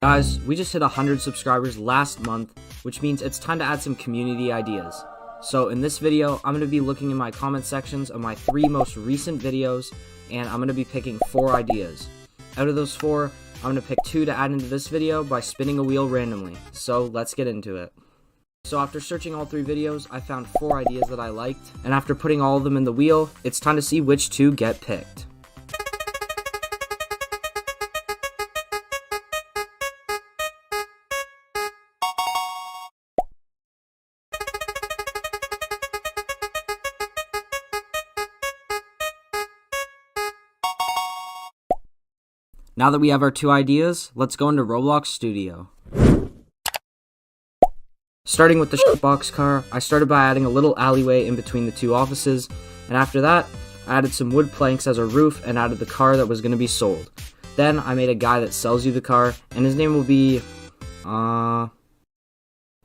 Guys, we just hit 100 subscribers last month, which means it's time to add some community ideas. So in this video, I'm going to be looking in my comment sections of my 3 most recent videos, and I'm going to be picking 4 ideas. Out of those 4, I'm going to pick 2 to add into this video by spinning a wheel randomly. So let's get into it. So after searching all 3 videos, I found 4 ideas that I liked, and after putting all of them in the wheel, it's time to see which 2 get picked. Now that we have our 2 ideas, let's go into Roblox Studio. Starting with the shitbox car, I started by adding a little alleyway in between the 2 offices, and after that, I added some wood planks as a roof and added the car that was going to be sold. Then I made a guy that sells you the car, and his name will be, I'm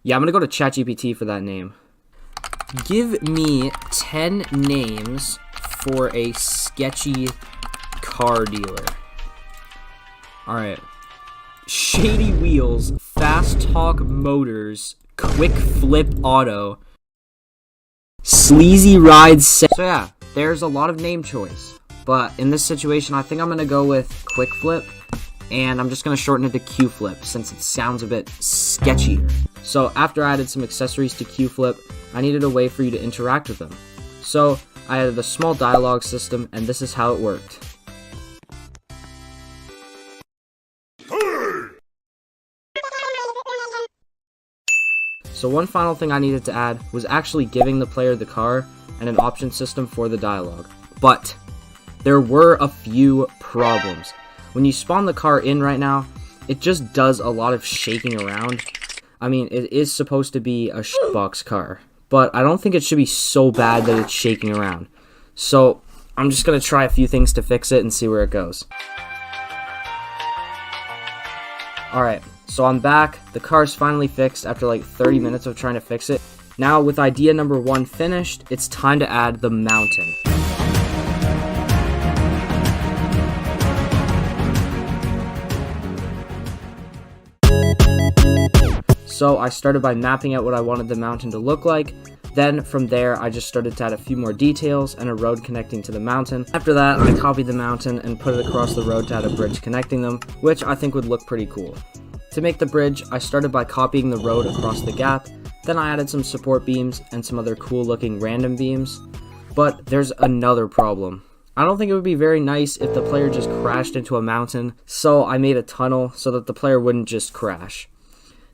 going to go to ChatGPT for that name. Give me 10 names for a sketchy car dealer. Alright. Shady Wheels, Fast Talk Motors, Quick Flip Auto, Sleazy Rides. So yeah, there's a lot of name choice. But in this situation, I think I'm going to go with Quick Flip. And I'm just going to shorten it to Q Flip since it sounds a bit sketchier. So after I added some accessories to Q Flip, I needed a way for you to interact with them. So I added a small dialogue system, and this is how it worked. So one final thing I needed to add was actually giving the player the car and an option system for the dialogue. But there were a few problems. When you spawn the car in right now, it just does a lot of shaking around. I mean, it is supposed to be a shitbox car, but I don't think it should be so bad that it's shaking around. So I'm just going to try a few things to fix it and see where it goes. Alright, so I'm back. The car's finally fixed after like 30 minutes of trying to fix it. Now with idea number 1 finished, it's time to add the mountain. So I started by mapping out what I wanted the mountain to look like. Then from there, I just started to add a few more details and a road connecting to the mountain. After that, I copied the mountain and put it across the road to add a bridge connecting them, which I think would look pretty cool. To make the bridge, I started by copying the road across the gap, then I added some support beams and some other cool looking random beams. But there's another problem. I don't think it would be very nice if the player just crashed into a mountain, so I made a tunnel so that the player wouldn't just crash.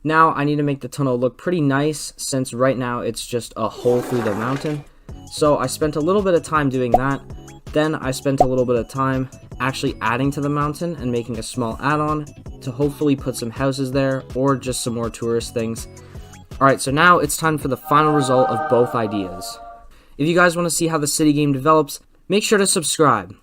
Now I need to make the tunnel look pretty nice since right now it's just a hole through the mountain. So I spent a little bit of time doing that. Then I spent a little bit of time actually adding to the mountain and making a small add-on to hopefully put some houses there or just some more tourist things. Alright, so now it's time for the final result of both ideas. If you guys want to see how the city game develops, make sure to subscribe.